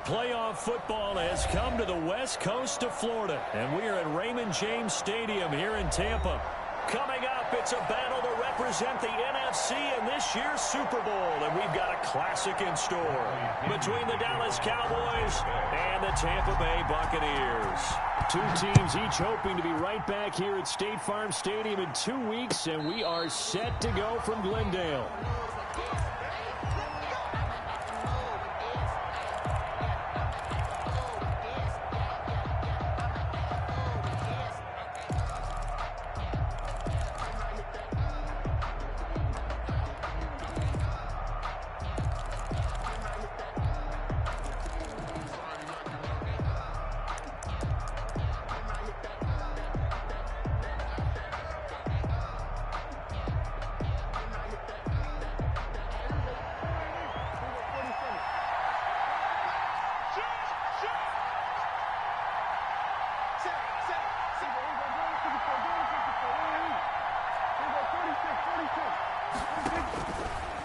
Playoff football has come to the west coast of Florida, and we are at Raymond James Stadium here in Tampa. Coming up, it's a battle to represent the NFC in this year's Super Bowl, and we've got a classic in store between the Dallas Cowboys and the Tampa Bay Buccaneers. Two teams each hoping to be right back here at State Farm Stadium in 2 weeks, and we are set to go from Glendale.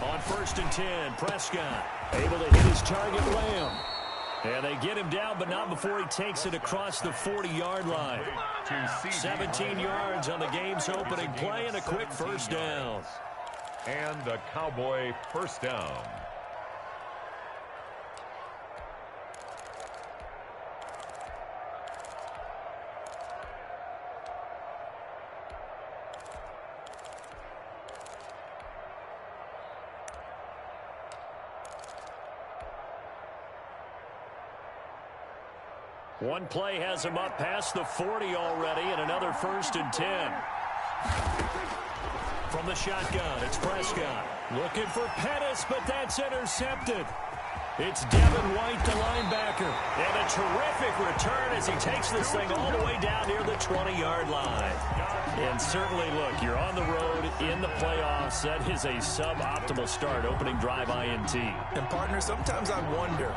On 1st and 10, Prescott able to hit his target, Lamb. And they get him down, but not before he takes it across the 40-yard line. 17 yards on the game's opening play and a quick first down. And the Cowboy first down. One play has him up past the 40 already, and another 1st and 10. From the shotgun, it's Prescott. Looking for Pettis, but that's intercepted. It's Devin White, the linebacker. And a terrific return as he takes this thing all the way down near the 20-yard line. And certainly, look, you're on the road in the playoffs. That is a suboptimal start, opening drive INT. And, partner, sometimes I wonder,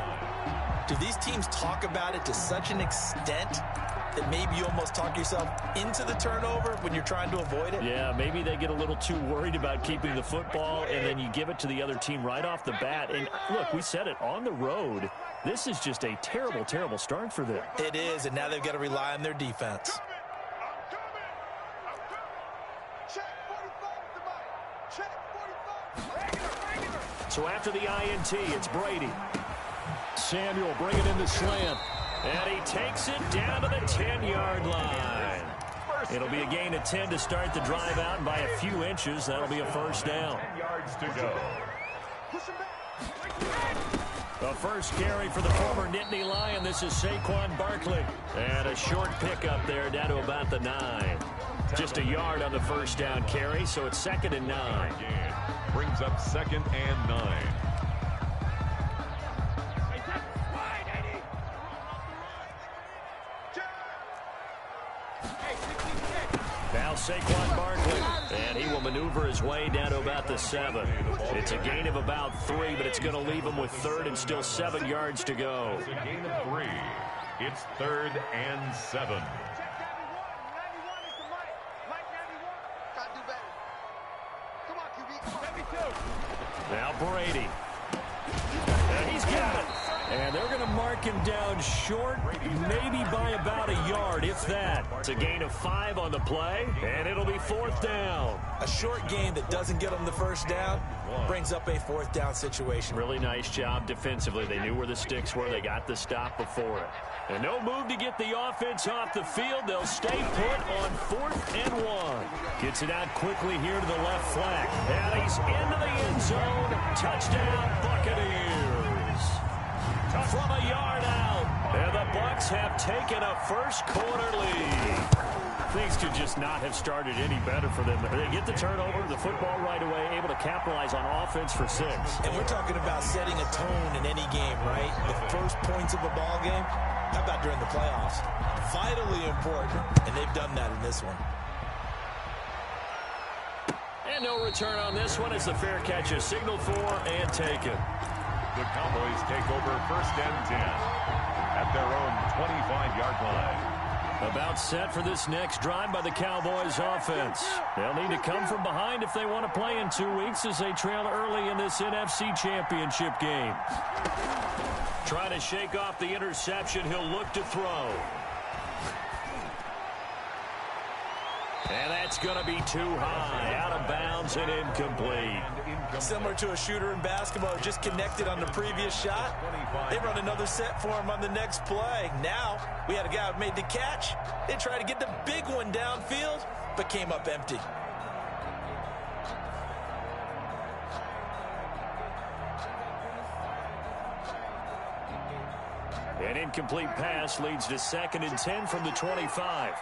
do these teams talk about it to such an extent that maybe you almost talk yourself into the turnover when you're trying to avoid it? Yeah, maybe they get a little too worried about keeping the football, and then you give it to the other team right off the bat. And, look, we said it, on the road, this is just a terrible, terrible start for them. It is, and now they've got to rely on their defense. So after the INT, it's Brady. Samuel bringing in the slant, and he takes it down to the 10-yard line. It'll be a gain of 10 to start the drive out, and by a few inches, that'll be a first down. 10 yards to go. The first carry for the former Nittany Lion. This is Saquon Barkley. And a short pickup there down to about the 9. Just a yard on the first down carry, so it's 2nd and 9. Brings up 2nd and 9. Now Saquon Barkley, and he will maneuver his way down to about the 7. It's a gain of about 3, but it's going to leave him with 3rd and still 7 yards to go. It's a gain of 3. It's 3rd and 7. Now Brady. And he's got it. And they're going to mark him down short, maybe by about a yard, if that. It's a gain of 5 on the play, and it'll be 4th down. A short gain that doesn't get them the first down brings up a 4th down situation. Really nice job defensively. They knew where the sticks were. They got the stop before it. And no move to get the offense off the field. They'll stay put on 4th and 1. Gets it out quickly here to the left flank. And he's into the end zone. Touchdown, Buccaneers. From a yard out. And the Bucs have taken a first quarter lead. Things could just not have started any better for them. They get the turnover, the football right away, able to capitalize on offense for 6. And we're talking about setting a tone in any game, right? The first points of a ball game. How about during the playoffs? Vitally important, and they've done that in this one. And no return on this one as the fair catch is signaled for and taken. The Cowboys take over 1st and 10 at their own 25-yard line. About set for this next drive by the Cowboys offense. They'll need to come from behind if they want to play in 2 weeks as they trail early in this NFC Championship game. Trying to shake off the interception. He'll look to throw. And that's going to be too high. Out of bounds and incomplete. Similar to a shooter in basketball, just connected on the previous shot. They run another set for him on the next play. Now, we had a guy who made the catch. They tried to get the big one downfield, but came up empty. An incomplete pass leads to 2nd and 10 from the 25.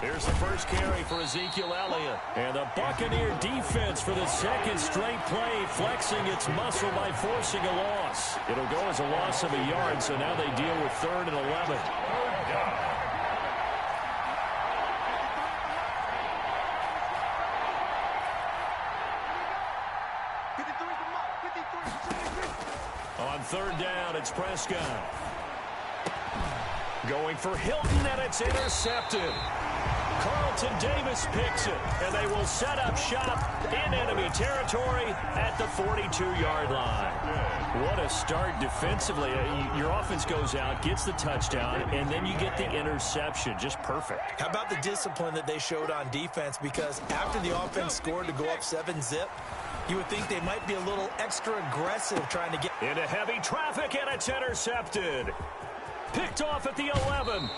Here's the first carry for Ezekiel Elliott. And the Buccaneer defense for the 2nd straight play, flexing its muscle by forcing a loss. It'll go as a loss of a yard, so now they deal with 3rd and 11. On 3rd down, it's Prescott. Going for Hilton, and it's intercepted. Carlton Davis picks it, and they will set up shop in enemy territory at the 42-yard line. What a start defensively. Your offense goes out, gets the touchdown, and then you get the interception. Just perfect. How about the discipline that they showed on defense? Because after the offense scored to go up 7-zip, you would think they might be a little extra aggressive trying to get into heavy traffic, and it's intercepted. Picked off at the 11.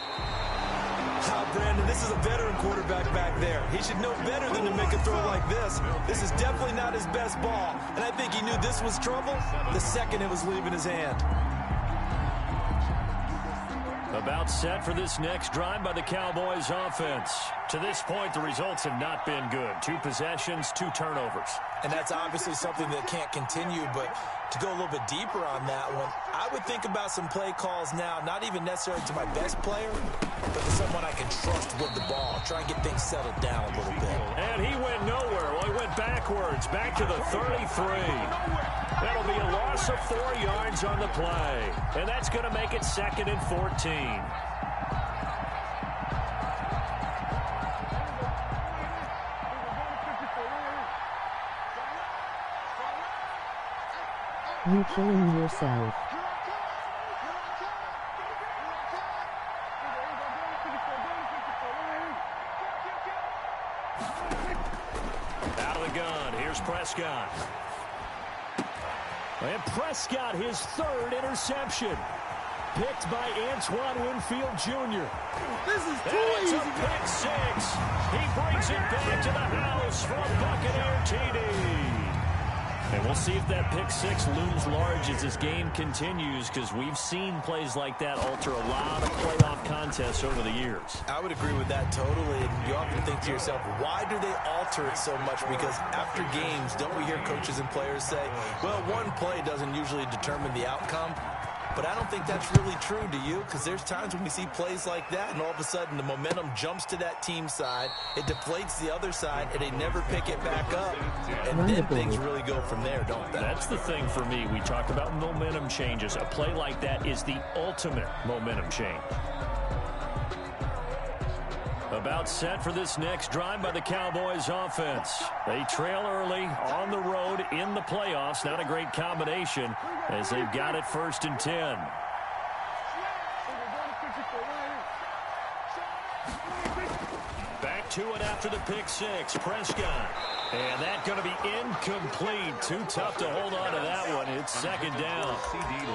Brandon, this is a veteran quarterback back there. He should know better than to make a throw like this. This is definitely not his best ball, and I think he knew this was trouble the second it was leaving his hand. About set for this next drive by the Cowboys offense. To this point, the results have not been good. 2 possessions, 2 turnovers. And that's obviously something that can't continue, but to go a little bit deeper on that one, I would think about some play calls now, not even necessarily to my best player, but to someone I can trust with the ball. Try and get things settled down a little bit. And he went nowhere. Well, he went backwards, back to the 33. That'll be a loss of 4 yards on the play. And that's going to make it 2nd and 14. You killing yourself. Out of the gun, here's Prescott. And Prescott, his 3rd interception. Picked by Antoine Winfield Jr. This is too easy. easy. It's a pick 6. He brings it back to the house for a Buccaneer TD. And we'll see if that pick 6 looms large as this game continues, because we've seen plays like that alter a lot of playoff contests over the years. I would agree with that totally. And you often think to yourself, why do they alter it so much? Because after games, don't we hear coaches and players say, well, one play doesn't usually determine the outcome? But I don't think that's really true, do you? Because there's times when we see plays like that, and all of a sudden the momentum jumps to that team side, it deflates the other side, and they never pick it back up. And then things really go from there, don't they? That's the thing for me. We talk about momentum changes. A play like that is the ultimate momentum change. About set for this next drive by the Cowboys offense. They trail early on the road in the playoffs. Not a great combination as they've got it 1st and 10. Back to it after the pick 6. Prescott. And that's going to be incomplete. Too tough to hold on to that one. It's 2nd down.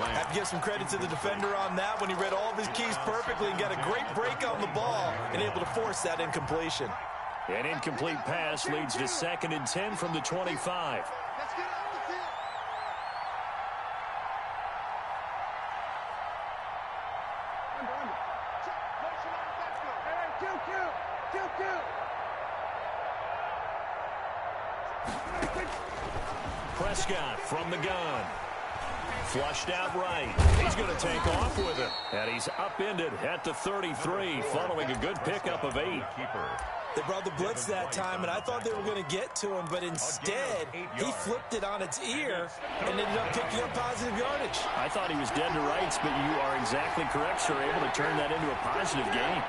I have to give some credit to the defender on that one. He read all of his keys perfectly and got a great break on the ball and able to force that incompletion. An incomplete pass leads to 2nd and 10 from the 25. Prescott from the gun. Flushed out right. He's going to take off with it. And he's upended at the 33 following a good pickup of 8. They brought the blitz that time, and I thought they were going to get to him, but instead, he flipped it on its ear and ended up picking up positive yardage. I thought he was dead to rights, but you are exactly correct, sir. Able to turn that into a positive gain.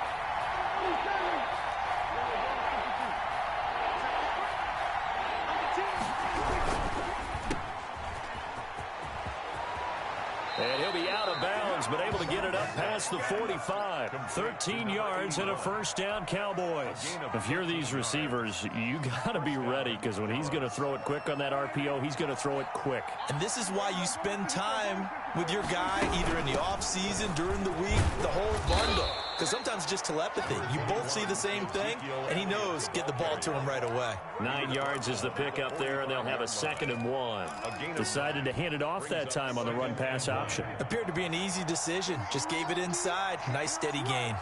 And he'll be out of bounds, but able to get it up past the 45. 13 yards and a first down, Cowboys. If you're these receivers, you got to be ready, because when he's going to throw it quick on that RPO, he's going to throw it quick. And this is why you spend time with your guy either in the offseason, during the week, the whole bundle. Because sometimes it's just telepathy. You both see the same thing, and he knows get the ball to him right away. 9 yards is the pickup there, and they'll have a 2nd and 1. Decided to hand it off that time on the run-pass option. Appeared to be an easy decision. Just gave it inside. Nice, steady gain.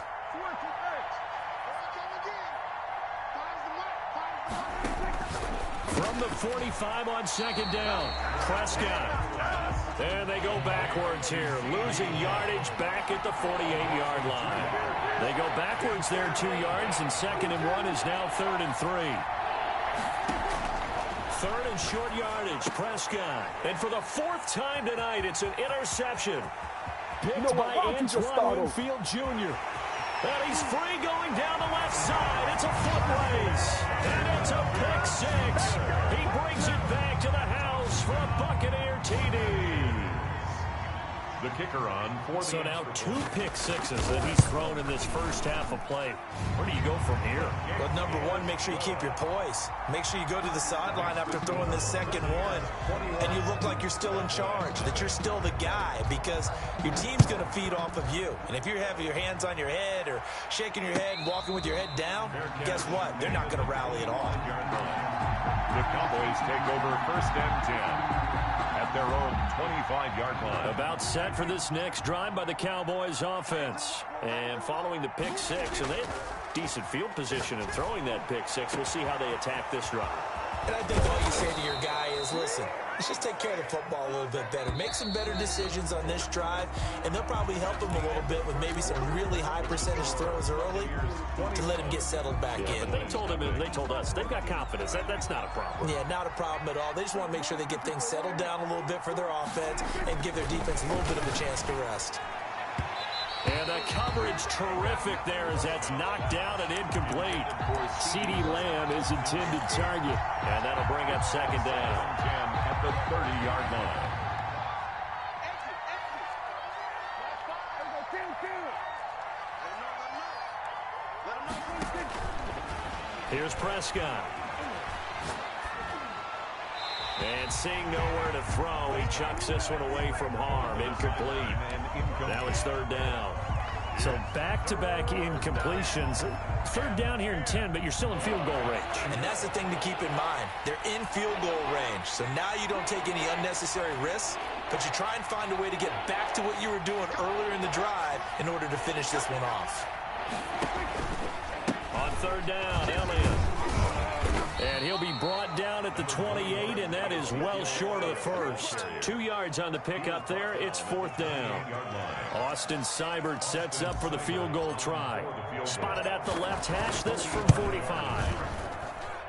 From the 45 on 2nd down, Prescott. And they go backwards here, losing yardage back at the 48-yard line. They go backwards there 2 yards, and 2nd and 1 is now 3rd and 3. 3rd and short yardage, Prescott. And for the 4th time tonight, it's an interception. Picked by Antoine Winfield Jr. And he's free going down the left side. It's a foot race. And it's a pick 6. He brings it back to the house for a Buccaneer TD. The kicker on for the So now 2 pick sixes that he's thrown in this first half of play. Where do you go from here? Well, number one, make sure you keep your poise. Make sure you go to the sideline after throwing this 2nd one, and you look like you're still in charge, that you're still the guy, because your team's going to feed off of you. And if you're having your hands on your head or shaking your head and walking with your head down, guess what? They're not going to rally at all. The Cowboys take over 1st and 10. At their own 25-yard line. About set for this next drive by the Cowboys offense. And following the pick 6, and they had decent field position in throwing that pick 6. We'll see how they attack this drive. And I think all you say to your guy is, listen, let's just take care of the football a little bit better. Make some better decisions on this drive, and they'll probably help him a little bit with maybe some really high percentage throws early to let him get settled back in. But they told him, and they told us, they've got confidence. That's not a problem. Yeah, not a problem at all. They just want to make sure they get things settled down a little bit for their offense and give their defense a little bit of a chance to rest. And the coverage terrific there as that's knocked down and incomplete. CeeDee Lamb is intended target. And that'll bring up 2nd down. 10 at the 30-yard line. Here's Prescott. And seeing nowhere to throw, he chucks this one away from harm. Incomplete. Now it's 3rd down. So back-to-back incompletions. 3rd down here in 10, but you're still in field goal range. And that's the thing to keep in mind. They're in field goal range. So now you don't take any unnecessary risks, but you try and find a way to get back to what you were doing earlier in the drive in order to finish this one off. On 3rd down, Elliott. And he'll be brought down at the 28, and that is well short of the first. 2 yards on the pickup there. It's 4th down. Austin Seibert sets up for the field goal try. Spotted at the left hash, this from 45.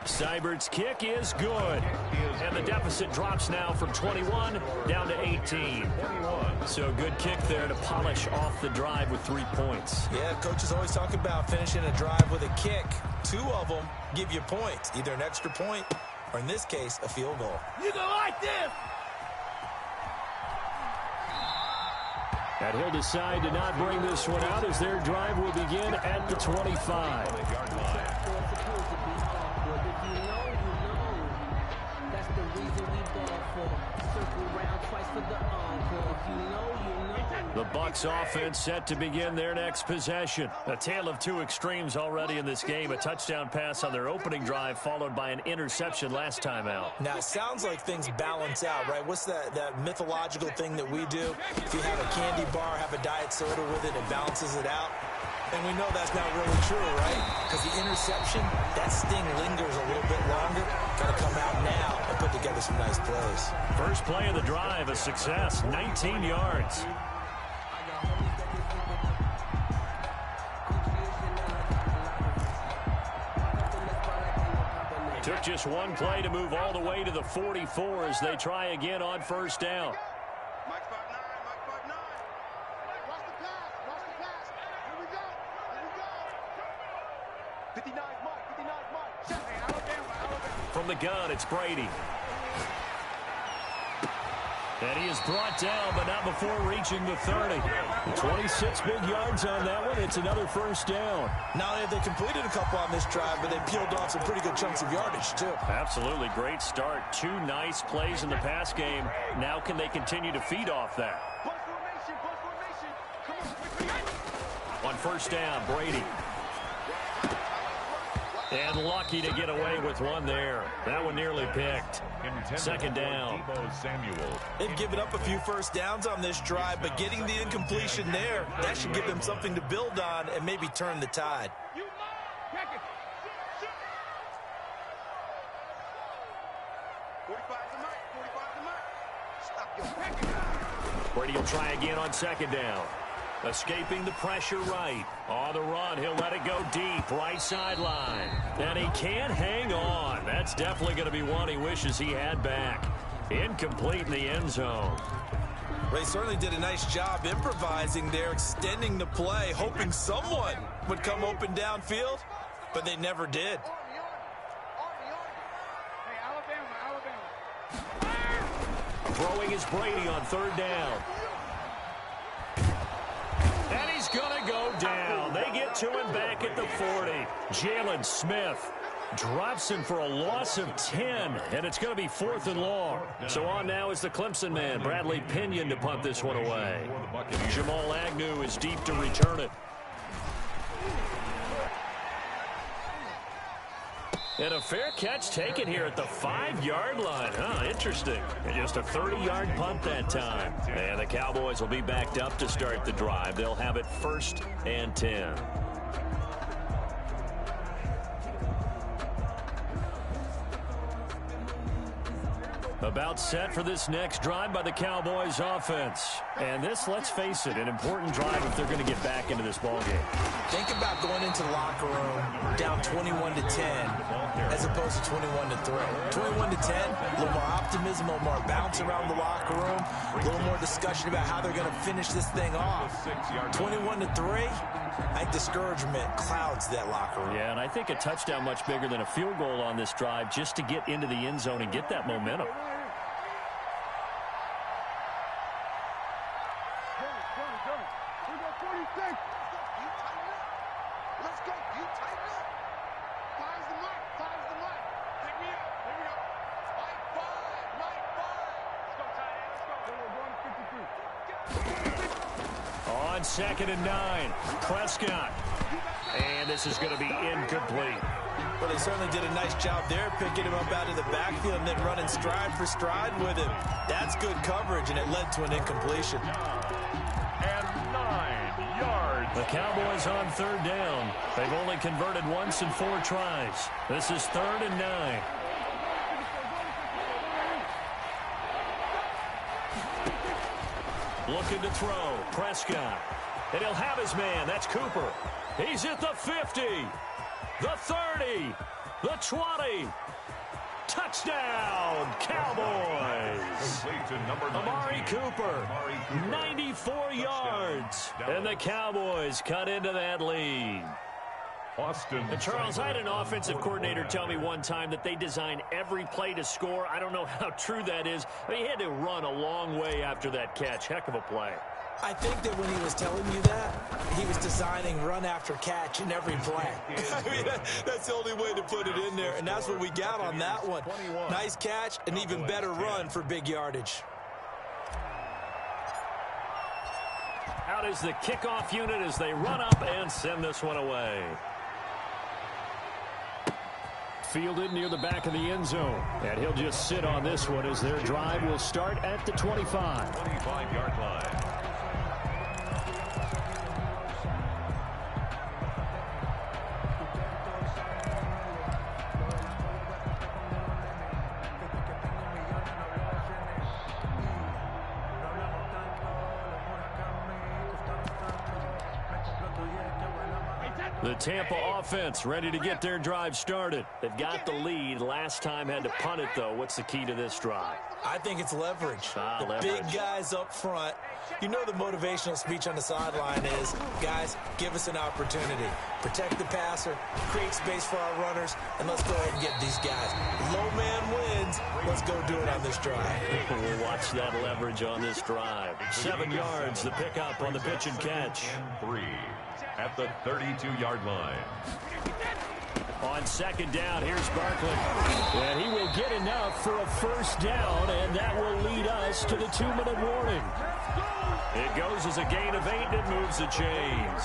Seibert's kick is good. And the deficit drops now from 21 down to 18. So good kick there to polish off the drive with 3 points. Yeah, coaches always talk about finishing a drive with a kick. 2 of them give you points, either an extra point or, in this case, a field goal. You go like this! And he'll decide to not bring this one out as their drive will begin at the 25. The Bucs offense set to begin their next possession. A tale of 2 extremes already in this game. A touchdown pass on their opening drive followed by an interception last time out. Now, it sounds like things balance out, right? What's that mythological thing that we do? If you have a candy bar, have a diet soda with it, it balances it out. And we know that's not really true, right? Because the interception, that sting lingers a little bit longer. Got to come out now and put together some nice plays. First play of the drive, a success, 19 yards. Took just one play to move all the way to the 44 as they try again on first down. Mike 5'9", Mike 5'9". Watch the pass, watch the pass. Here we go, here we go. 59 Mike, 59 Mike. Hey, Alabama. From the gun, it's Brady. And he is brought down, but not before reaching the 30. 26 big yards on that one. It's another first down. Not only have they completed a couple on this drive, but they peeled off some pretty good chunks of yardage, too. Absolutely great start. 2 nice plays in the pass game. Now can they continue to feed off that? Push formation, push formation. Come on. On first down, Brady. And lucky to get away with one there. That one nearly picked. Second down. They've given up a few first downs on this drive, but getting the incompletion there, that should give them something to build on and maybe turn the tide. Brady will try again on second down. Escaping the pressure right. On the run, he'll let it go deep, right sideline. And he can't hang on. That's definitely going to be one he wishes he had back. Incomplete in the end zone. They certainly did a nice job improvising there, extending the play, hoping someone would come open downfield, but they never did. Throwing is Brady on third down. And he's going to go down. They get to him back at the 40. Jalen Smith drops him for a loss of 10, and it's going to be 4th and long. So on now is the Clemson man, Bradley Pinion, to punt this one away. Jamal Agnew is deep to return it. And a fair catch taken here at the 5-yard line. Huh, interesting. And just a 30-yard punt that time. And the Cowboys will be backed up to start the drive. They'll have it 1st and 10. About set for this next drive by the Cowboys offense. And this, let's face it, an important drive if they're going to get back into this ballgame. Think about going into the locker room down 21-10 as opposed to 21-3. 21-10, a little more optimism, a little more bounce around the locker room, a little more discussion about how they're going to finish this thing off. 21-3, I think discouragement clouds that locker room. Yeah, and I think a touchdown much bigger than a field goal on this drive just to get into the end zone and get that momentum. Let's go. You tighten up. Fire's the mark. Fire's the mark. Pick me up. Here we go. Mike 5. Mike 5. Let's go, tight end. Let's go. On 2nd and 9, Prescott. And this is going to be incomplete. Well, they certainly did a nice job there, picking him up out of the backfield and then running stride for stride with him. That's good coverage, and it led to an incompletion. And 9 yards. The Cowboys on 3rd down. They've only converted once in 4 tries. This is 3rd and 9. Looking to throw. Prescott. And he'll have his man. That's Cooper. He's at the 50. The 30. The 20. Touchdown, Cowboys. Amari Cooper, 94 yards. And the Cowboys cut into that lead. And Charles, I had an offensive coordinator tell me one time that they design every play to score. I don't know how true that is. I mean, he had to run a long way after that catch. Heck of a play. I think that when he was telling you that, he was designing run after catch in every play. I mean, that's the only way to put it in there, and that's what we got on that one. Nice catch, an even better run for big yardage. Out is the kickoff unit as they run up and send this one away. Fielded near the back of the end zone. And he'll just sit on this one as their drive will start at the 25. 25-yard line. The Tampa offense ready to get their drive started. They've got the lead. Last time had to punt it, though. What's the key to this drive? I think it's leverage. The leverage. Big guys up front. You know the motivational speech on the sideline is, guys, give us an opportunity. Protect the passer, create space for our runners, and let's go ahead and get these guys. Low man wins. Let's go do it on this drive. We'll watch that leverage on this drive. 7 yards, the pickup on the pitch and catch. And 3 at the 32-yard line. On second down, here's Barkley. And he will get enough for a first down, and that will lead us to the 2-minute warning. It goes as a gain of 8, and it moves the chains.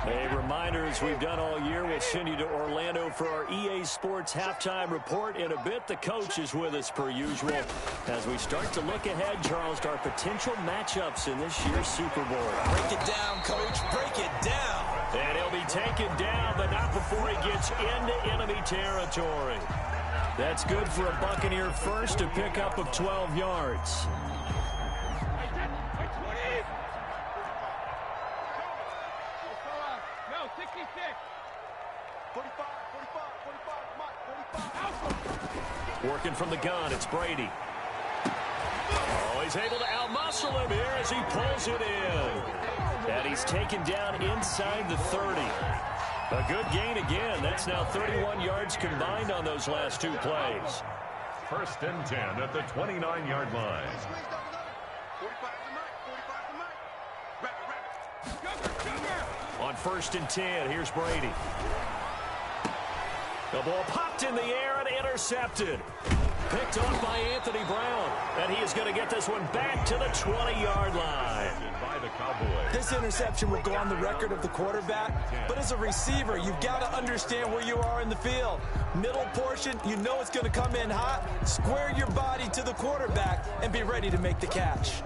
A reminder, as we've done all year, we'll send you to Orlando for our EA Sports halftime report. In a bit, the coach is with us per usual. As we start to look ahead, Charles, to our potential matchups in this year's Super Bowl. Break it down, Coach. Break it down. And he'll be taken down, but not before he gets into enemy territory. That's good for a Buccaneer first, a pickup of 12 yards. Working from the gun, it's Brady. Oh, he's able to outmuscle him here as he pulls it in. And he's taken down inside the 30. A good gain again. That's now 31 yards combined on those last 2 plays. First and 10 at the 29-yard line. On first and 10, here's Brady. The ball popped in the air and intercepted. Picked off by Anthony Brown. And he is going to get this one back to the 20-yard line. By the Cowboys. This interception will go on the record of the quarterback, but as a receiver, you've got to understand where you are in the field. Middle portion, you know it's going to come in hot. Square your body to the quarterback and be ready to make the catch.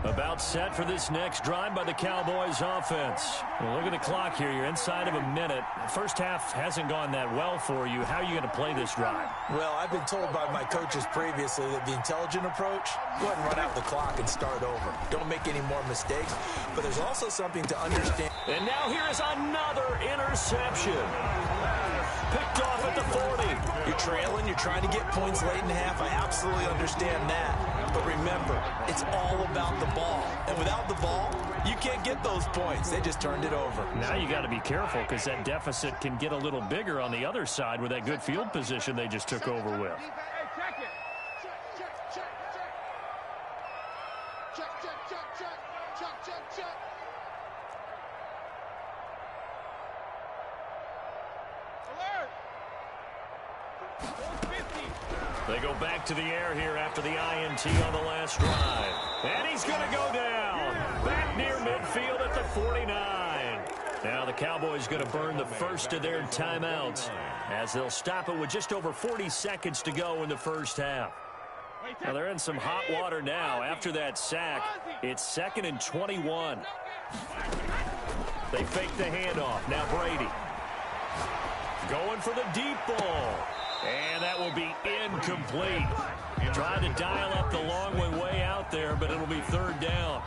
About set for this next drive by the Cowboys offense. Well, look at the clock here. You're inside of a minute. First half hasn't gone that well for you. How are you going to play this drive? Well, I've been told by my coaches previously that the intelligent approach, go ahead and run out the clock and start over. Don't make any more mistakes. But there's also something to understand. And now here is another interception. Picked off at the 40. You're trailing. You're trying to get points late in the half. I absolutely understand that. But remember, it's all about the ball. And without the ball, you can't get those points. They just turned it over. Now you got to be careful because that deficit can get a little bigger on the other side with that good field position they just took over with. They go back to the air here after the INT on the last drive. And he's going to go down. Back near midfield at the 49. Now the Cowboys going to burn the first of their timeouts as they'll stop it with just over 40 seconds to go in the first half. Now they're in some hot water now. After that sack, it's 2nd and 21. They fake the handoff. Now Brady. Going for the deep ball. And that will be incomplete. Trying to dial up the long way out there, but it'll be 3rd down.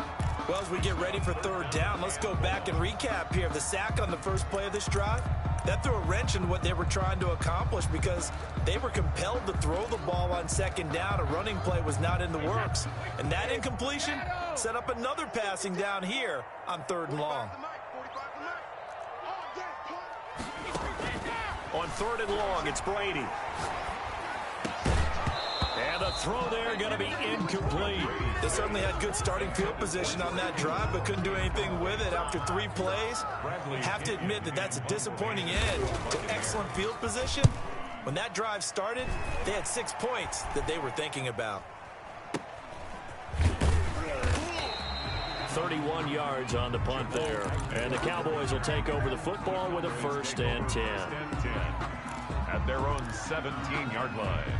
Well, as we get ready for 3rd down, let's go back and recap here. The sack on the first play of this drive, that threw a wrench in what they were trying to accomplish because they were compelled to throw the ball on 2nd down. A running play was not in the works. And that incompletion set up another passing down here on 3rd and long. On 3rd and long, it's Brady. And the throw there going to be incomplete. They certainly had good starting field position on that drive, but couldn't do anything with it after 3 plays. Have to admit that that's a disappointing end to excellent field position. When that drive started, they had 6 points that they were thinking about. 31 yards on the punt there. And the Cowboys will take over the football with a 1st and 10. At their own 17-yard line.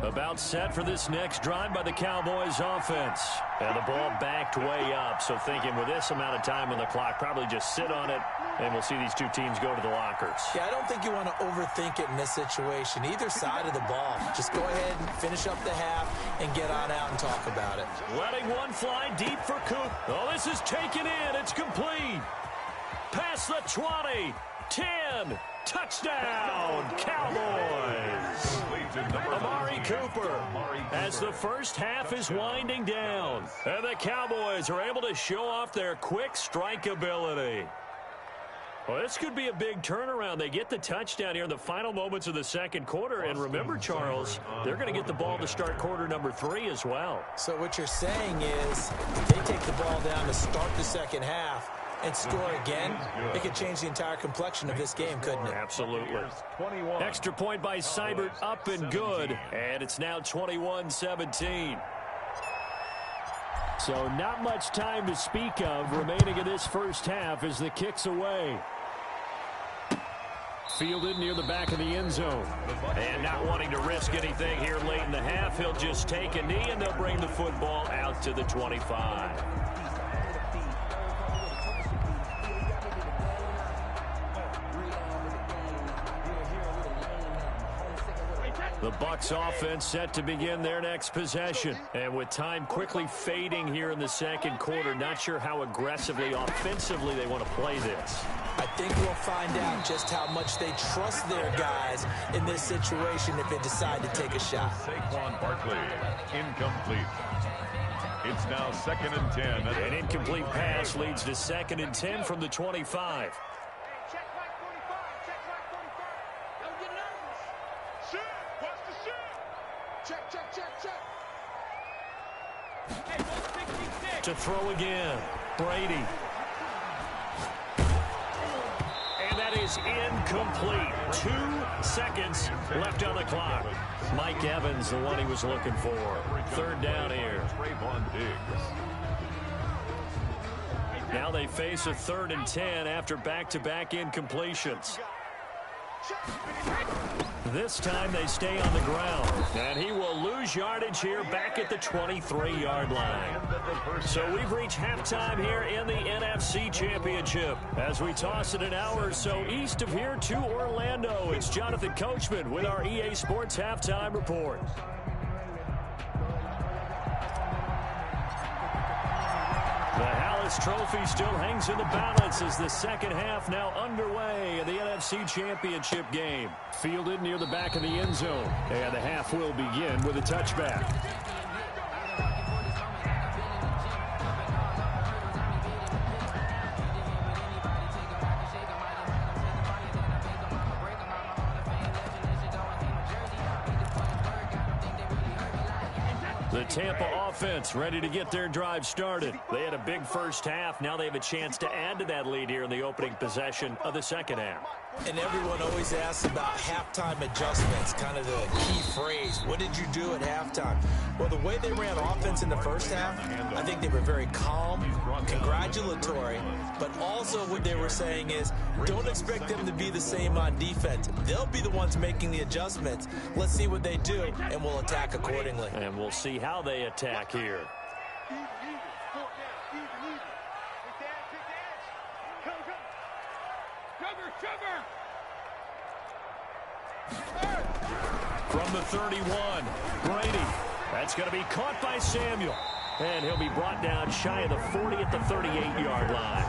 About set for this next drive by the Cowboys offense. And the ball backed way up, so thinking with this amount of time on the clock, probably just sit on it, and we'll see these two teams go to the lockers. Yeah, I don't think you want to overthink it in this situation. Either side of the ball. Just go ahead and finish up the half and get on out and talk about it. Letting one fly deep for Coop. Oh, this is taken in. It's complete. Past the 20. 10. Touchdown, Cowboys. Amari Cooper as the first half is winding down. And the Cowboys are able to show off their quick strike ability. Well, this could be a big turnaround. They get the touchdown here in the final moments of the second quarter. And remember, Charles, they're going to get the ball to start quarter number 3 as well. So what you're saying is if they take the ball down to start the second half and score again, it could change the entire complexion of this game, couldn't it? Absolutely. Extra point by Seibert, up and good. And it's now 21-17. So not much time to speak of remaining in this first half as the kick's away. Fielded near the back of the end zone. And not wanting to risk anything here late in the half, he'll just take a knee and they'll bring the football out to the 25. The Bucs offense set to begin their next possession. And with time quickly fading here in the second quarter, not sure how aggressively, offensively they want to play this. I think we'll find out just how much they trust their guys in this situation if they decide to take a shot. Saquon Barkley, incomplete. It's now 2nd and 10. An incomplete pass leads to 2nd and 10 from the 25. Check right 45. Check right 45. Don't get nervous. Shoot. Watch the shoot. Check, check, check, check. Hey, 166. To throw again. Brady. And that is incomplete. 2 seconds left on the clock. Mike Evans, the one he was looking for. 3rd down here. Now they face a 3rd and 10 after back-to-back incompletions. This time they stay on the ground. And he will lose yardage here back at the 23-yard line. So we've reached halftime here in the NFC Championship. As we toss it an hour or so east of here to Orlando, it's Jonathan Coachman with our EA Sports Halftime Report. The Hallis Trophy still hangs in the balance as the second half now underway in the NFC Championship game. Fielded near the back of the end zone. And the half will begin with a touchback. The Tampa offense ready to get their drive started. They had a big first half. Now they have a chance to add to that lead here in the opening possession of the second half. And everyone always asks about halftime adjustments, kind of the key phrase. What did you do at halftime? Well, the way they ran offense in the first half, I think they were very calm, congratulatory, but also what they were saying is don't expect them to be the same on defense. They'll be the ones making the adjustments. Let's see what they do, and we'll attack accordingly. And we'll see how they attack here. From the 31, Brady. That's going to be caught by Samuel. And he'll be brought down shy of the 40 at the 38-yard line.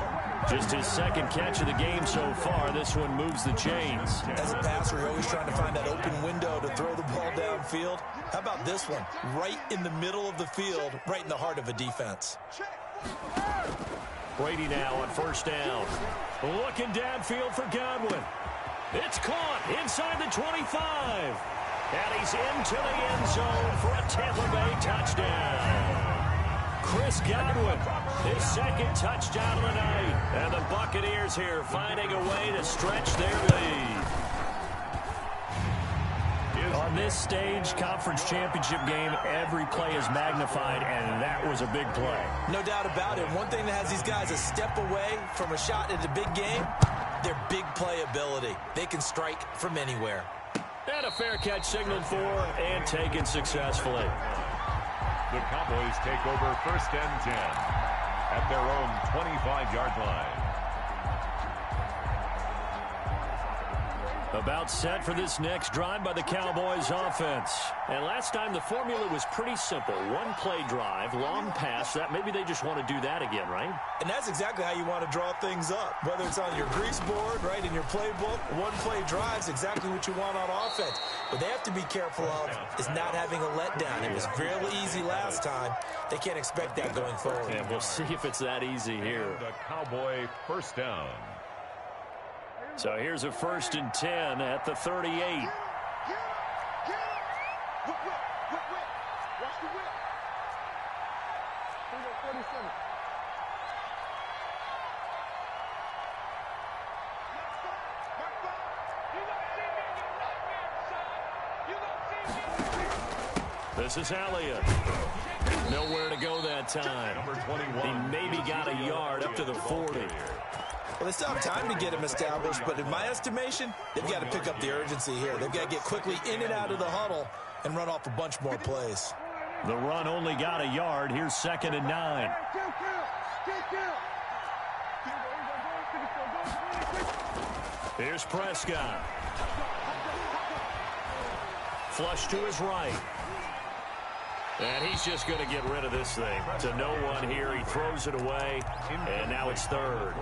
Just his second catch of the game so far. This one moves the chains. As a passer, you're always trying to find that open window to throw the ball downfield. How about this one? Right in the middle of the field, right in the heart of a defense. Brady now on first down. Looking downfield for Godwin. It's caught inside the 25. And he's into the end zone for a Tampa Bay touchdown. Chris Godwin, his second touchdown of the night. And the Buccaneers here finding a way to stretch their lead. On this stage, conference championship game, every play is magnified, and that was a big play. No doubt about it. One thing that has these guys a step away from a shot at the big game, their big play ability. They can strike from anywhere. And a fair catch signaled for and taken successfully. The Cowboys take over 1st and 10 at their own 25-yard line. About set for this next drive by the Cowboys offense. And last time the formula was pretty simple. One-play drive, long pass. That maybe they just want to do that again, right? And that's exactly how you want to draw things up. Whether it's on your grease board, right, in your playbook, one-play drive is exactly what you want on offense. What they have to be careful of is not having a letdown. It was real easy last time. They can't expect that going forward. And we'll see if it's that easy here. The Cowboy 1st down. So here's a 1st and 10 at the 38. Watch the whip. 47. This is Elliott. Nowhere to go that time. Number 21. He maybe got a yard up to the 40. Well, they still have time to get him established, but in my estimation, they've got to pick up the urgency here. They've got to get quickly in and out of the huddle and run off a bunch more plays. The run only got a yard. Here's 2nd and 9. Here's Prescott. Flush to his right. And he's just going to get rid of this thing. To no one here. He throws it away, and now it's 3rd.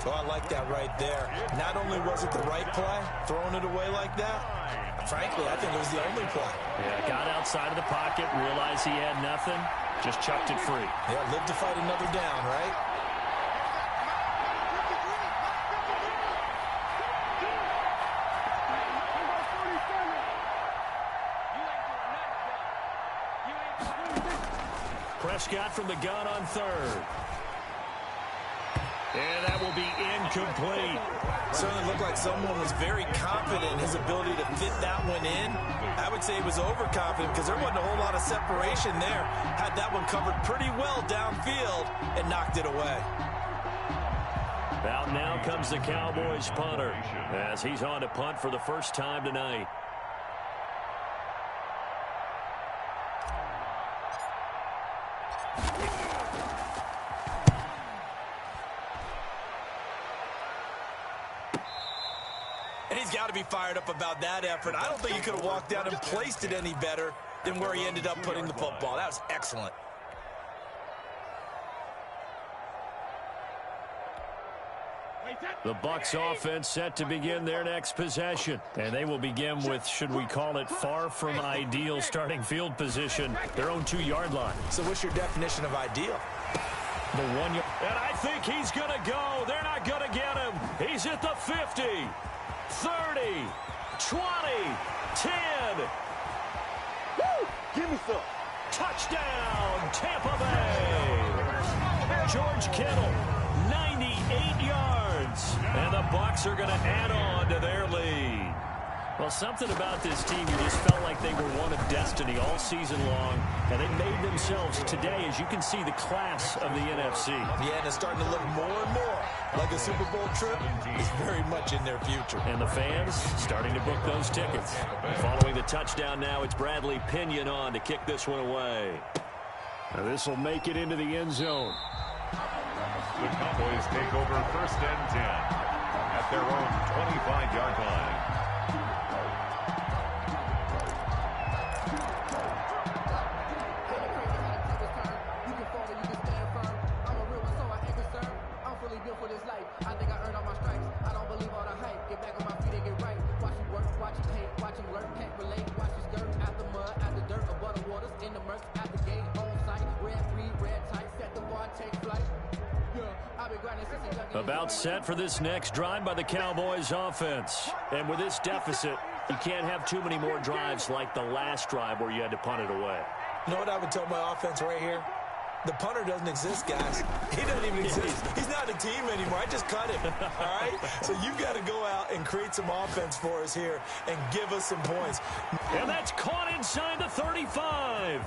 Oh, I like that right there. Not only was it the right play, throwing it away like that, frankly, I think it was the only play. Yeah, got outside of the pocket, realized he had nothing, just chucked it free. Yeah, live to fight another down, right? Prescott from the gun on 3rd. And that will be incomplete. Certainly looked like someone was very confident in his ability to fit that one in. I would say he was overconfident because there wasn't a whole lot of separation there. Had that one covered pretty well downfield and knocked it away. Out now comes the Cowboys punter as he's on to punt for the first time tonight. And he's got to be fired up about that effort. I don't think he could have walked down and placed it any better than where he ended up putting the football. That was excellent. The Bucs offense set to begin their next possession. And they will begin with, should we call it, far from ideal starting field position, their own 2-yard line. So what's your definition of ideal? The 1 yard. And I think he's going to go. They're not going to get him. He's at the 50, 30, 20, 10. Woo! Give me some. Touchdown, Tampa Bay. George Kittle, 98 yards. And the Bucs are going to add on to their lead. Well, something about this team, you just felt like they were one of destiny all season long, and they made themselves today, as you can see, the class of the NFC. Yeah, and it's starting to look more and more like a Super Bowl trip is very much in their future. And the fans starting to book those tickets. Following the touchdown now, it's Bradley Pinion on to kick this one away. Now this will make it into the end zone. The Cowboys take over 1st and 10 at their own 25-yard line. About set for this next drive by the Cowboys offense. And with this deficit, you can't have too many more drives like the last drive where you had to punt it away. You know what I would tell my offense right here? The punter doesn't exist, guys. He doesn't even exist. He's not a team anymore. I just cut him, all right? So you've got to go out and create some offense for us here and give us some points. And that's caught inside the 35.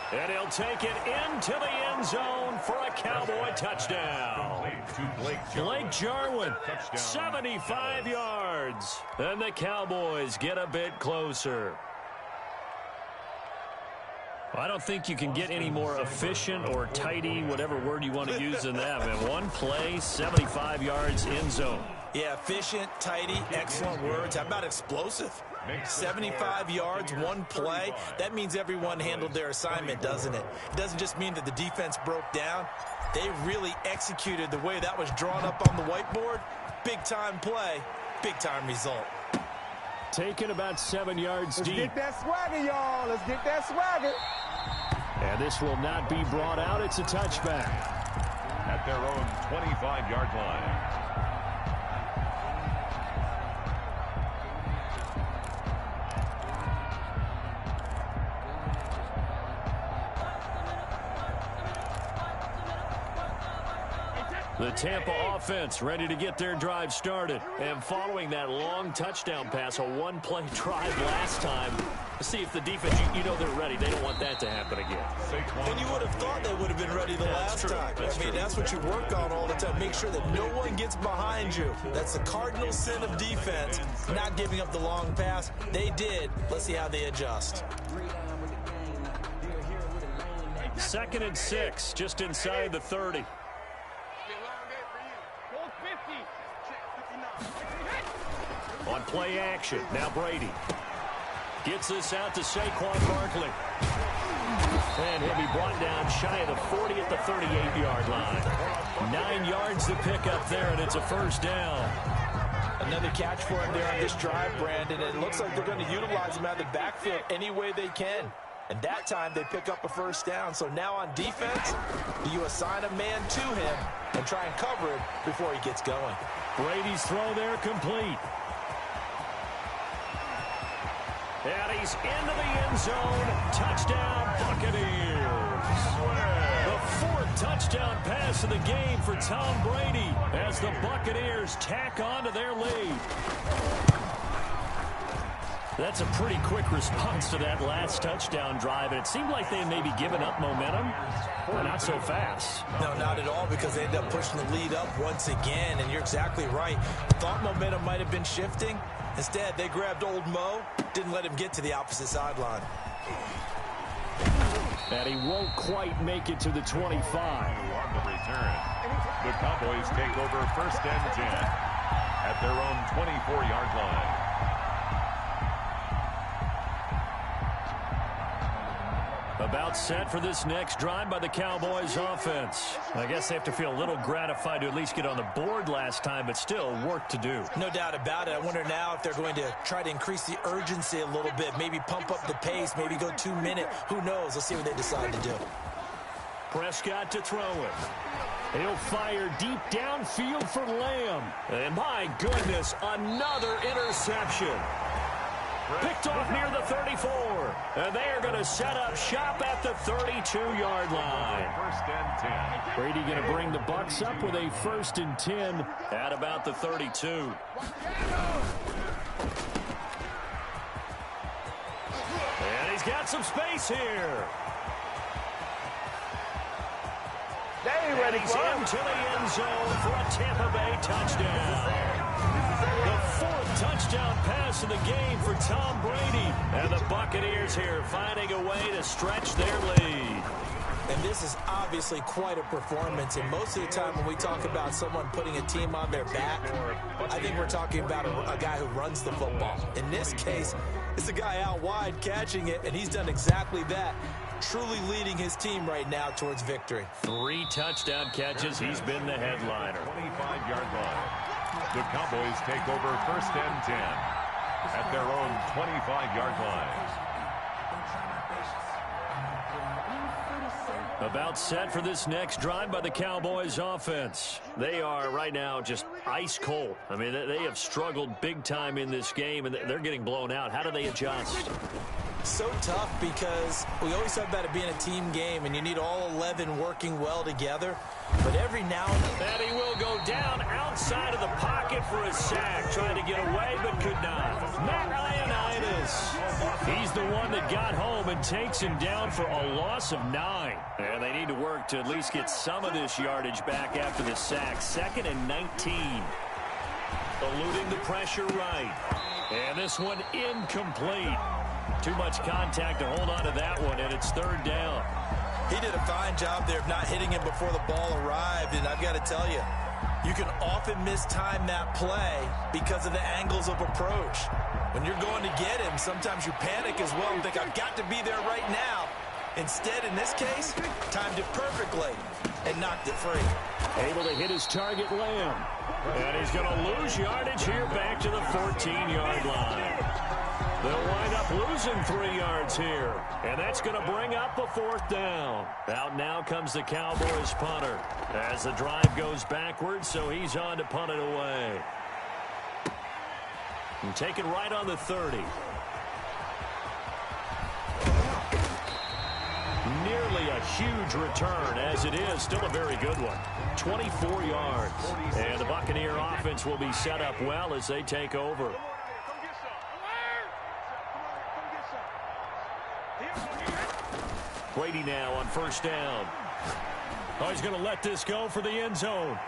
And he'll take it into the end zone for a Cowboy touchdown. To Blake Jarwin, 75 yards. yards. And the Cowboys get a bit closer. I don't think you can get any more efficient or tidy, whatever word you want to use in that. Man, one play, 75 yards in zone. Yeah, efficient, tidy, excellent words. How about explosive? 75 yards, one play. That means everyone handled their assignment, doesn't it? It doesn't just mean that the defense broke down. They really executed the way that was drawn up on the whiteboard. Big-time play, big-time result. Taken about 7 yards deep. Let's get that swagger, y'all. Let's get that swagger. And this will not be brought out. It's a touchback. At their own 25-yard line. The Tampa offense ready to get their drive started. And following that long touchdown pass, a one-play drive last time, see if the defense, you know they're ready. They don't want that to happen again. And you would have thought they would have been ready the last time. That's what you work on all the time. Make sure that no one gets behind you. That's the cardinal sin of defense, not giving up the long pass. They did. Let's see how they adjust. 2nd and 6, just inside the 30. On play action, now Brady. Gets this out to Saquon Barkley. And he'll be brought down shy of the 40 at the 38-yard line. 9 yards to pick up there, and it's a first down. Another catch for him there on this drive, Brandon. And it looks like they're going to utilize him out of the backfield any way they can. And that time they pick up a first down. So now on defense, do you assign a man to him and try and cover him before he gets going? Brady's throw there complete. And he's into the end zone. Touchdown, Buccaneers. The 4th touchdown pass of the game for Tom Brady as the Buccaneers tack on to their lead. That's a pretty quick response to that last touchdown drive, and it seemed like they may be giving up momentum, but not so fast. No, not at all, because they ended up pushing the lead up once again, and you're exactly right. Thought momentum might have been shifting. Instead, they grabbed old Mo, didn't let him get to the opposite sideline. And he won't quite make it to the 25. On the return, the Cowboys take over 1st and 10 at their own 24-yard line. About set for this next drive by the Cowboys offense. I guess they have to feel a little gratified to at least get on the board last time, but still work to do. No doubt about it. I wonder now if they're going to try to increase the urgency a little bit, maybe pump up the pace, maybe go 2 minute. Who knows? Let's see what they decide to do. Prescott to throw it. He'll fire deep downfield for Lamb. And my goodness, another interception. Picked off near the 34. And they are going to set up shop at the 32-yard line. 1st and 10. Brady going to bring the Bucs up with a 1st and 10 at about the 32. And he's got some space here. And he's into the end zone for a Tampa Bay touchdown. The 4th touchdown pass of the game for Tom Brady. And the Buccaneers here finding a way to stretch their lead. And this is obviously quite a performance. And most of the time when we talk about someone putting a team on their back, I think we're talking about a guy who runs the football. In this case, it's a guy out wide catching it, and he's done exactly that. Truly leading his team right now towards victory. 3 touchdown catches. He's been the headliner. 25-yard line. The Cowboys take over 1st and 10 at their own 25-yard line. About set for this next drive by the Cowboys offense. They are right now just ice cold. I mean, they have struggled big time in this game, and they're getting blown out. How do they adjust? So tough, because we always talk about it being a team game, and you need all 11 working well together. But every now and then... And he will go down outside of the pocket for a sack. Trying to get away, but could not. Matt Ioannidis. He's the one that got home and takes him down for a loss of 9. And they need to work to at least get some of this yardage back after the sack. 2nd and 19. eluding the pressure right. And this one incomplete. Too much contact to hold on to that one, and it's third down. He did a fine job there of not hitting him before the ball arrived, and I've got to tell you, you can often mistime that play because of the angles of approach. When you're going to get him, sometimes you panic as well and think, I've got to be there right now. Instead, in this case, timed it perfectly and knocked it free. Able to hit his target, Lamb. And he's going to lose yardage here back to the 14-yard line. They'll wind up losing 3 yards here. And that's going to bring up a fourth down. Out now comes the Cowboys punter as the drive goes backwards, so he's on to punt it away. And take it right on the 30. Nearly a huge return, as it is still a very good one. 24 yards. And the Buccaneer offense will be set up well as they take over. Brady now on first down. Oh, he's going to let this go for the end zone.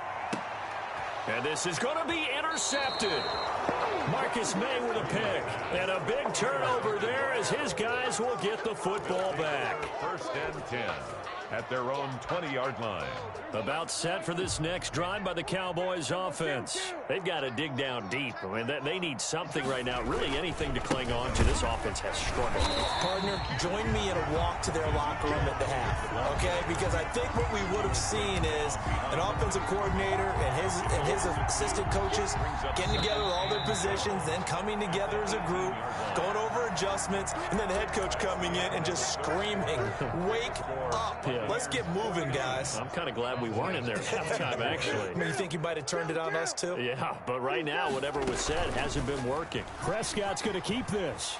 And this is going to be intercepted. Marcus May with a pick. And a big turnover there as his guys will get the football back. First and 10 at their own 20-yard line. About set for this next drive by the Cowboys offense. They've got to dig down deep. I mean, they need something right now, really anything to cling on to. This offense has struggled. Partner, join me in a walk to their locker room at the half, okay? Because I think what we would have seen is an offensive coordinator and his assistant coaches getting together with all their positions, then coming together as a group, going over adjustments, and then the head coach coming in and just screaming, wake up. Yeah. Let's get moving, guys. I'm kind of glad we weren't in there at halftime, actually. I mean, you think you might have turned it on us, too? Yeah, but right now, whatever was said hasn't been working. Prescott's going to keep this.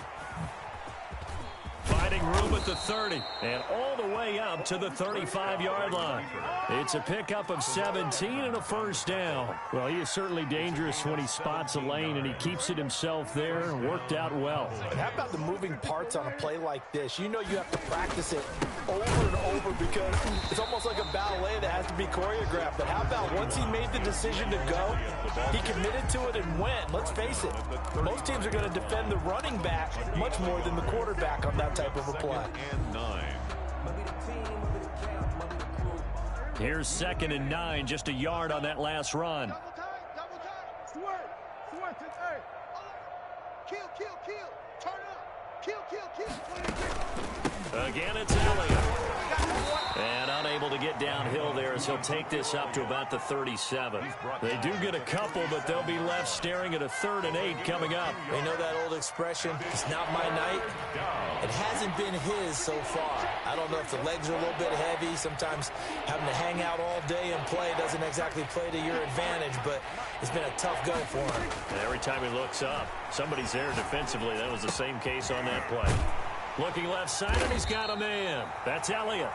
Finding room at the 30 and all the way up to the 35-yard line. It's a pickup of 17 and a first down. Well, he is certainly dangerous when he spots a lane and he keeps it himself there and worked out well. And how about the moving parts on a play like this? You know you have to practice it over and over because it's almost like a ballet that has to be choreographed. But how about once he made the decision to go, he committed to it and went. Let's face it, most teams are going to defend the running back much more than the quarterback on that type of a play. And 9. Here's 2nd and 9, just a yard on that last run. Double time. Sword, hey. Kill. Turn up. Kill. Again, it's Elliott. And unable to get downhill there as he'll take this up to about the 37. They do get a couple, but they'll be left staring at a 3rd and 8 coming up. They know that old expression, it's not my night. It hasn't been his so far. I don't know if the legs are a little bit heavy. Sometimes having to hang out all day and play doesn't exactly play to your advantage, but it's been a tough go for him. And every time he looks up, somebody's there defensively. That was the same case on that play. Looking left side, and he's got a man. That's Elliott.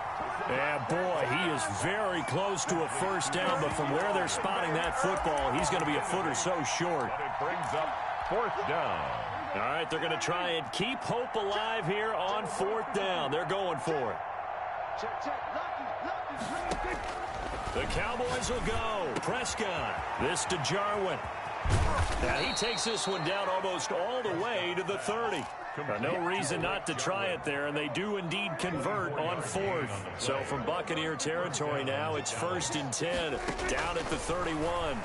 And boy, he is very close to a first down, but from where they're spotting that football, he's going to be a foot or so short. But it brings up 4th down. All right, they're going to try and keep hope alive here on 4th down. They're going for it. The Cowboys will go. Prescott. This to Jarwin. Now he takes this one down almost all the way to the 30. No reason not to try it there, and they do indeed convert on 4th. So from Buccaneer territory now, it's 1st and 10, down at the 31.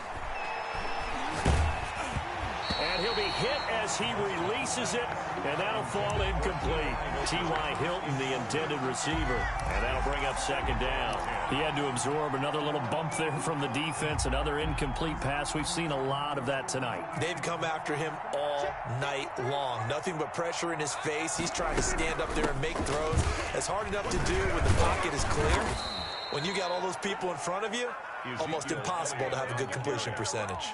And he'll be hit as he releases it, and that'll fall incomplete. T.Y. Hilton, the intended receiver, and that'll bring up 2nd down. He had to absorb another little bump there from the defense, another incomplete pass. We've seen a lot of that tonight. They've come after him all night long. Nothing but pressure in his face. He's trying to stand up there and make throws. It's hard enough to do when the pocket is clear. When you got all those people in front of you, almost impossible to have a good completion percentage.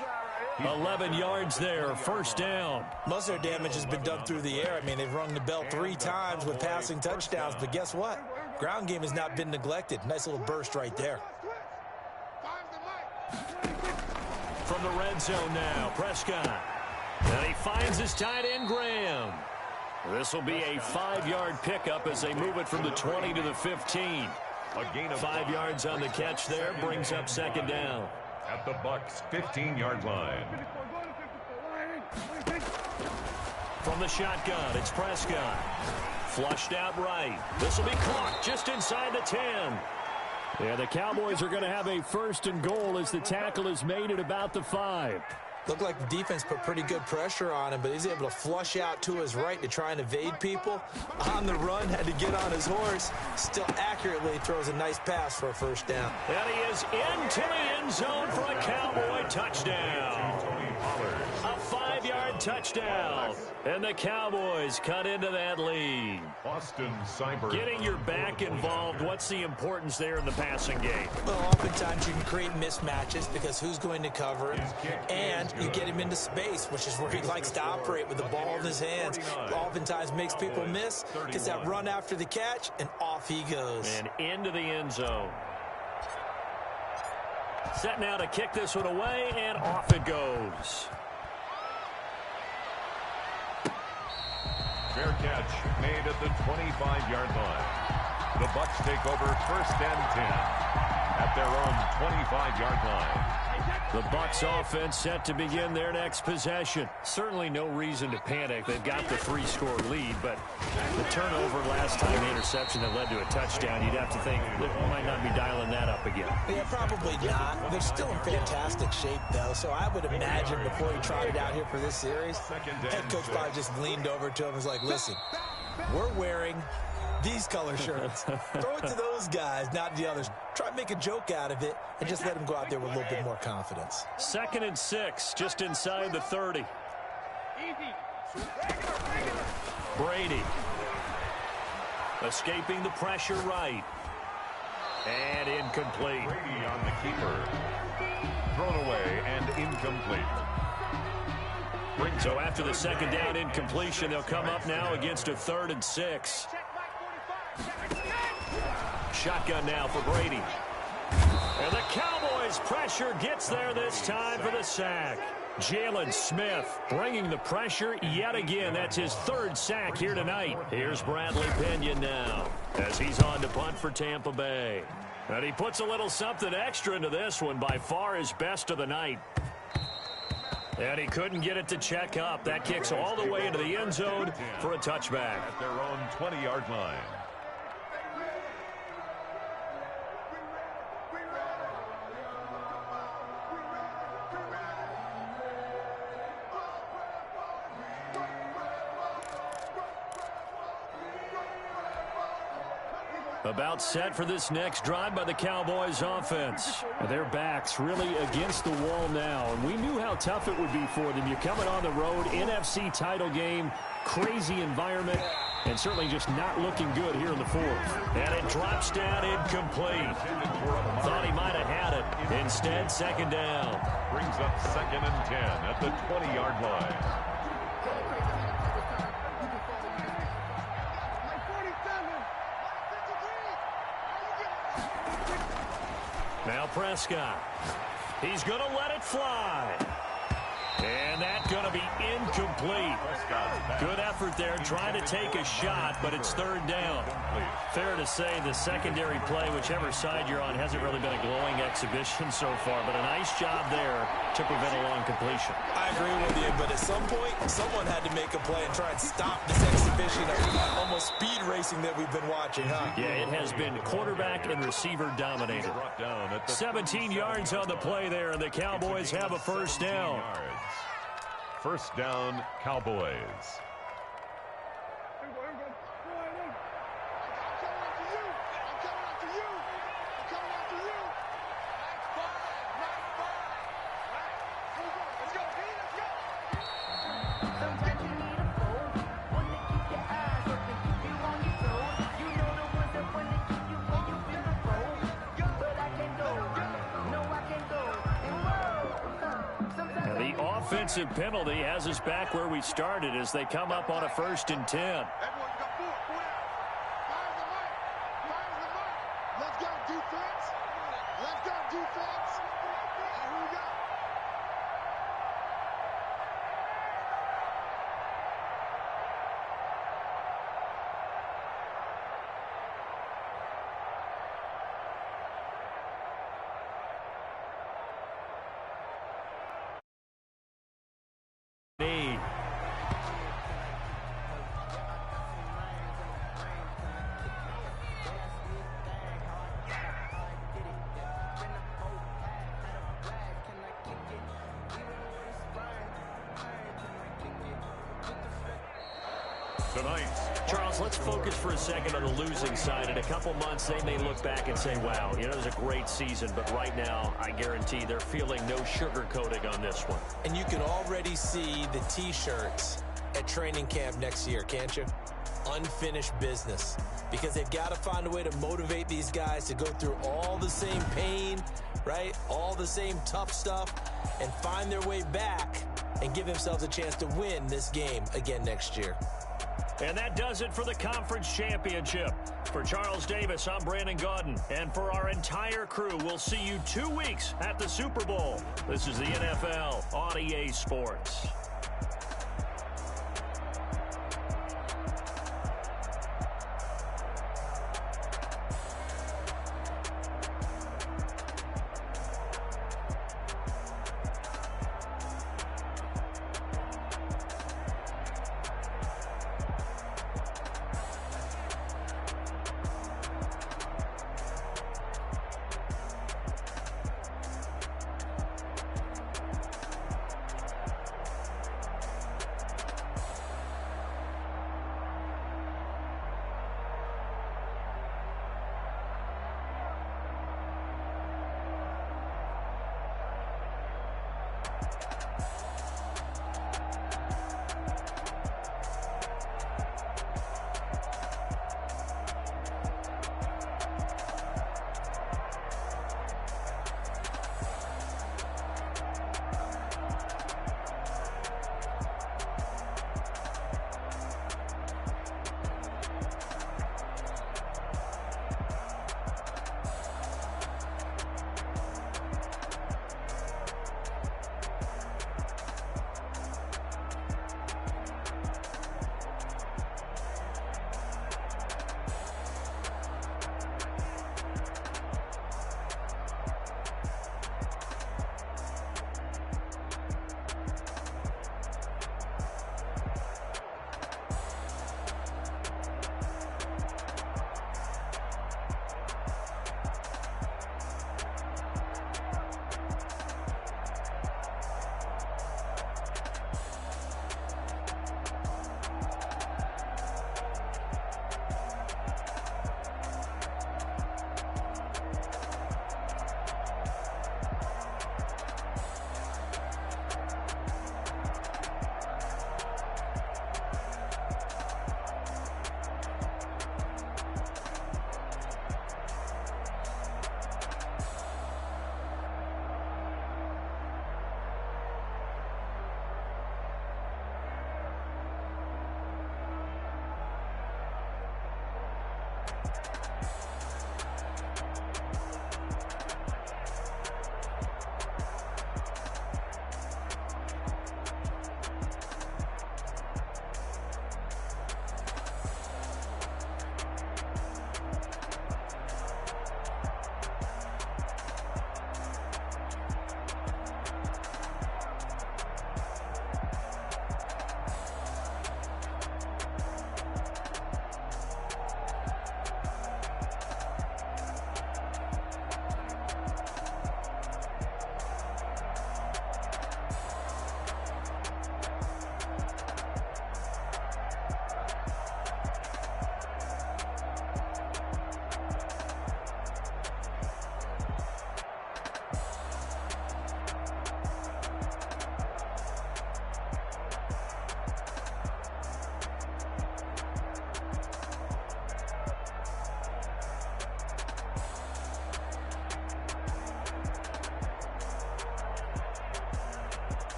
11 yards there, 1st down. Most of their damage has been done through the air. I mean, they've rung the bell 3 times with passing touchdowns, but guess what? Ground game has not been neglected. Nice little burst right there. From the red zone now, Prescott. And he finds his tight end, Graham. This will be a 5-yard pickup as they move it from the 20 to the 15. A gain of 5 yards on the catch there brings up 2nd down. At the Bucs' 15-yard line. From the shotgun, it's Prescott. Flushed out right. This will be caught just inside the 10. Yeah, the Cowboys are going to have a 1st and goal as the tackle is made at about the 5. Looked like the defense put pretty good pressure on him, but he's able to flush out to his right to try and evade people. On the run, had to get on his horse. Still accurately throws a nice pass for a 1st down. And he is into the end zone for a Cowboy touchdown. A 5-yard touchdown. And the Cowboys cut into that lead. Austin Cyber. Getting your back involved, what's the importance there in the passing game? Well, oftentimes you can create mismatches because who's going to cover him, and you get him into space, which is where he likes to operate with the ball in his hands. Oftentimes makes people miss, gets that run after the catch, and off he goes. And into the end zone. Set now to kick this one away, and off it goes. Fair catch made at the 25-yard line. The Bucs take over 1st and 10 at their own 25-yard line. The Bucs offense set to begin their next possession. Certainly no reason to panic. They've got the 3-score lead, but the turnover last time, the interception that led to a touchdown, you'd have to think they might not be dialing that up again. Yeah, probably not. They're still in fantastic shape, though, so I would imagine before he trotted out here for this series, head coach probably just leaned over to him and was like, listen, we're wearing these color shirts. Throw it to those guys, not the others. Try to make a joke out of it and just let them go out there with a little bit more confidence. 2nd and 6, just inside the 30. Brady. Escaping the pressure right. And incomplete. Brady on the keeper. Thrown away and incomplete. So after the 2nd down incompletion, they'll come up now against a 3rd and 6. Shotgun now for Brady. And the Cowboys' pressure gets there this time for the sack. Jalen Smith bringing the pressure yet again. That's his 3rd sack here tonight. Here's Bradley Pinion now as he's on to punt for Tampa Bay. And he puts a little something extra into this one, by far his best of the night. And he couldn't get it to check up. That kicks all the way into the end zone for a touchback. At their own 20-yard line. About set for this next drive by the Cowboys offense. Their backs really against the wall now. And we knew how tough it would be for them. You're coming on the road, NFC title game, crazy environment, and certainly just not looking good here in the 4th. And it drops down incomplete. Thought he might have had it. Instead, 2nd down. Brings up 2nd and 10 at the 20-yard line. Now Prescott. He's going to let it fly. And that's going to be incomplete. Good effort there trying to take a shot, but it's 3rd down. Fair to say the secondary play, whichever side you're on, hasn't really been a glowing exhibition so far, but a nice job there to prevent a long completion. I agree with you, but at some point, someone had to make a play and try and stop this exhibition of almost speed racing that we've been watching, huh? Yeah, it has been quarterback and receiver dominated. 17 yards on the play there, and the Cowboys have a 1st down. 1st down, Cowboys. Offensive penalty has us back where we started as they come up on a 1st and 10. Let's go, defense. Let's go, defense. And here we go. tonight's. Charles, let's focus for a second on the losing side. In a couple months, they may look back and say, wow, you know, it was a great season. But right now, I guarantee they're feeling no sugarcoating on this one. And you can already see the T-shirts at training camp next year, can't you? Unfinished business. Because they've got to find a way to motivate these guys to go through all the same pain, right? All the same tough stuff, and find their way back and give themselves a chance to win this game again next year. And that does it for the conference championship. For Charles Davis, I'm Brandon Gaudin. And for our entire crew, we'll see you 2 weeks at the Super Bowl. This is the NFL on EA Sports.